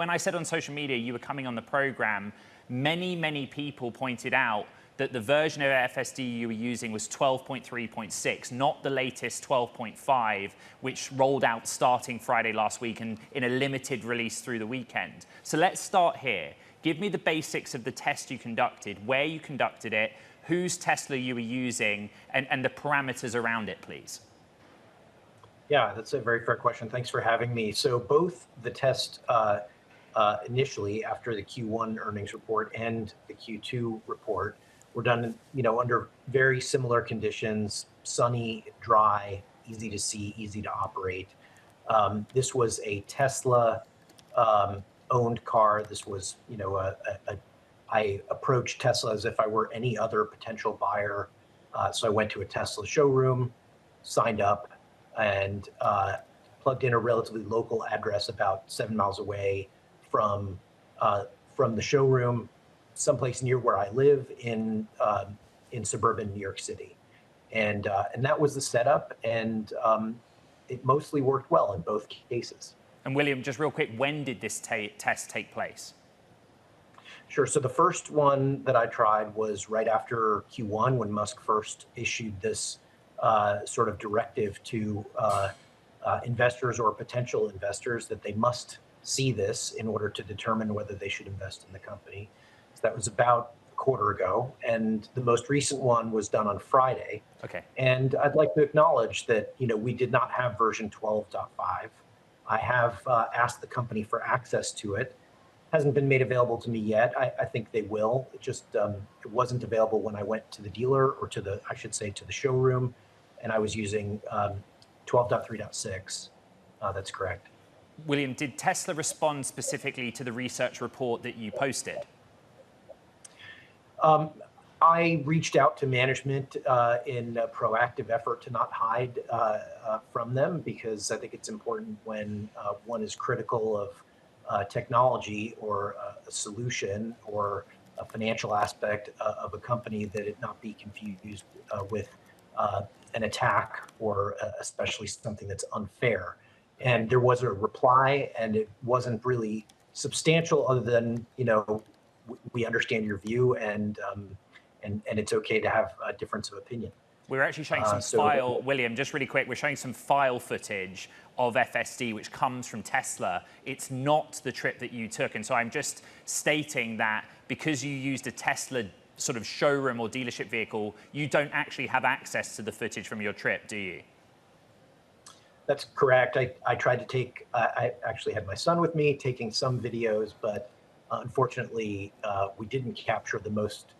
when I said on social media you were coming on the program, many people pointed out that the version of FSD you were using was 12.3.6, not the latest 12.5, which rolled out starting Friday last week and in a limited release through the weekend. So let's start here. Give me the basics of the test you conducted, where you conducted it, whose Tesla you were using, and the parameters around it, please. Yeah, that's a very fair question. Thanks for having me. So both the test initially after the Q1 earnings report and the Q2 report were done, under very similar conditions: sunny, dry, easy to see, easy to operate. This was a Tesla owned car. This was, I approached Tesla as if I were any other potential buyer. So I went to a Tesla showroom, signed up, and plugged in a relatively local address about 7 miles away from the showroom, someplace near where I live in suburban New York City, and that was the setup, and it mostly worked well in both cases. And William, just real quick, when did this test take place? Sure. So the first one that I tried was right after Q1, when Musk first issued this sort of directive to investors or potential investors that they must see this in order to determine whether they should invest in the company. So that was about a quarter ago. And the most recent one was done on Friday. Okay. And I'd like to acknowledge that, we did not have version 12.5. I have asked the company for access to it. Hasn't been made available to me yet. I think they will. It just it wasn't available when I went to the dealer, or to the showroom, and I was using 12.3.6. That's correct. William, did Tesla respond specifically to the research report that you posted? I reached out to management in a proactive effort to not hide from them, because I think it's important when one is critical of technology or a solution or a financial aspect of a company, that it not be confused with an attack, or especially something that's unfair. And there was a reply, and it wasn't really substantial, other than, we understand your view, and it's okay to have a difference of opinion. We're actually showing some William, just really quick, we're showing some file footage of FSD, which comes from Tesla. It's not the trip that you took. And so I'm just stating that because you used a Tesla sort of showroom or dealership vehicle, you don't actually have access to the footage from your trip, do you? That's correct. I tried to take, I actually had my son with me taking some videos, but unfortunately, we didn't capture the most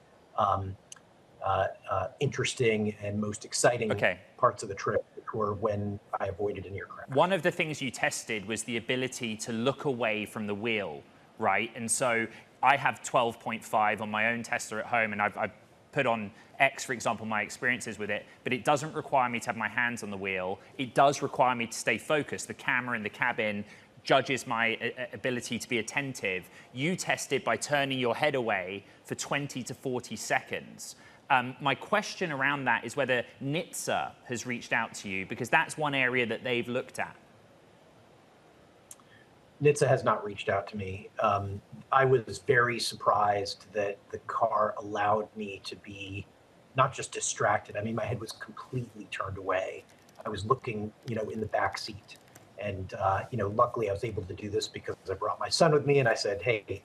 interesting and most exciting parts of the trip, which were when I avoided an aircraft. One of the things you tested was the ability to look away from the wheel, right? And so I have 12.5 on my own Tesla at home, and I've put on X, for example, my experiences with it, but it doesn't require me to have my hands on the wheel. It does require me to stay focused. The camera in the cabin judges my ability to be attentive. You tested by turning your head away for 20 to 40 seconds. My question around that is whether NHTSA has reached out to you, because that's one area that they've looked at. NHTSA has not reached out to me. I was very surprised that the car allowed me to be not just distracted. I mean, my head was completely turned away. I was looking, in the back seat. And, luckily I was able to do this because I brought my son with me, and I said, hey,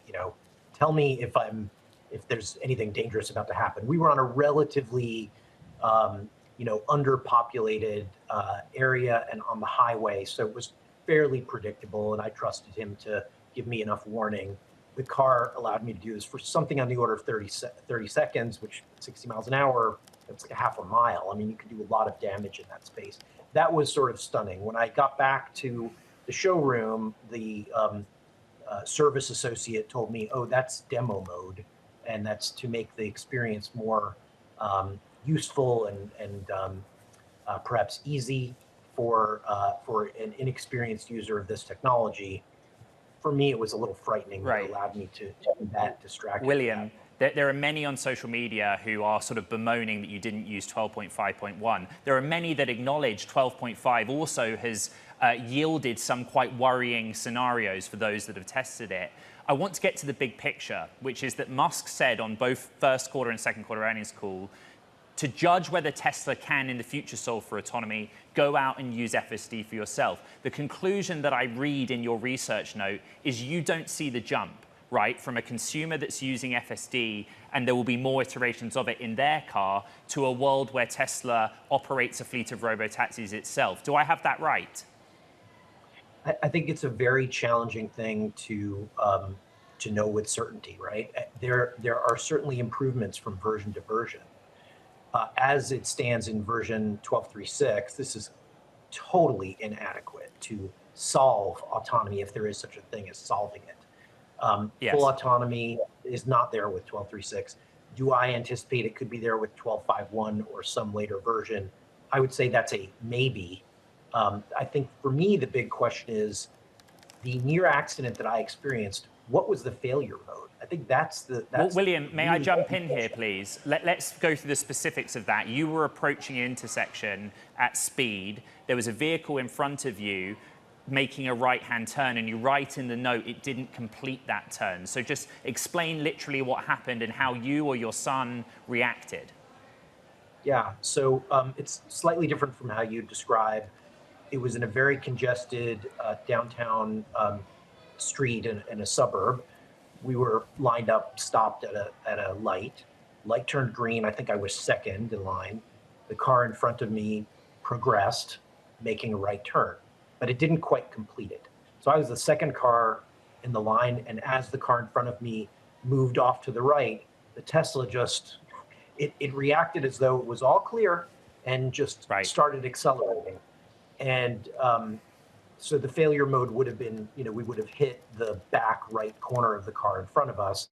tell me if there's anything dangerous about to happen. We were on a relatively, underpopulated area and on the highway, so it was fairly predictable, and I trusted him to give me enough warning. The car allowed me to do this for something on the order of 30 seconds, which 60 miles an hour, that's like a half a mile. I mean, you can do a lot of damage in that space. That was sort of stunning. When I got back to the showroom, the service associate told me, oh, that's demo mode, and that's to make the experience more useful and perhaps easy for an inexperienced user of this technology. For me, it was a little frightening. Right. It allowed me to be that distracted. William, there are many on social media who are sort of bemoaning that you didn't use 12.5.1. There are many that acknowledge 12.5 also has yielded some quite worrying scenarios for those that have tested it. I want to get to the big picture, which is that Musk said on both first quarter and second quarter earnings call, to judge whether Tesla can in the future solve for autonomy, go out and use FSD for yourself. The conclusion that I read in your research note is you don't see the jump, right, from a consumer that's using FSD, and there will be more iterations of it in their car, to a world where Tesla operates a fleet of robotaxis itself. Do I have that right? I think it's a very challenging thing to know with certainty, right? There are certainly improvements from version to version. As it stands in version 12.3.6, this is totally inadequate to solve autonomy, if there is such a thing as solving it. Yes. Full autonomy is not there with 12.3.6. Do I anticipate it could be there with 12.5.1 or some later version? I would say that's a maybe. I think for me, the big question is the near accident that I experienced, what was the failure mode? I think that's well, William, may I jump in here, please? Let's go through the specifics of that. You were approaching an intersection at speed. There was a vehicle in front of you making a right-hand turn, and you write in the note it didn't complete that turn. So just explain literally what happened and how you or your son reacted. Yeah, so it's slightly different from how you describe. It was in a very congested downtown street in a suburb. We were lined up, stopped at a light. Light turned green. I think I was second in line. The car in front of me progressed, making a right turn, but it didn't quite complete it. So I was the second car in the line, and as the car in front of me moved off to the right, the Tesla just, it reacted as though it was all clear and just started accelerating. And so the failure mode would have been, we would have hit the back right corner of the car in front of us.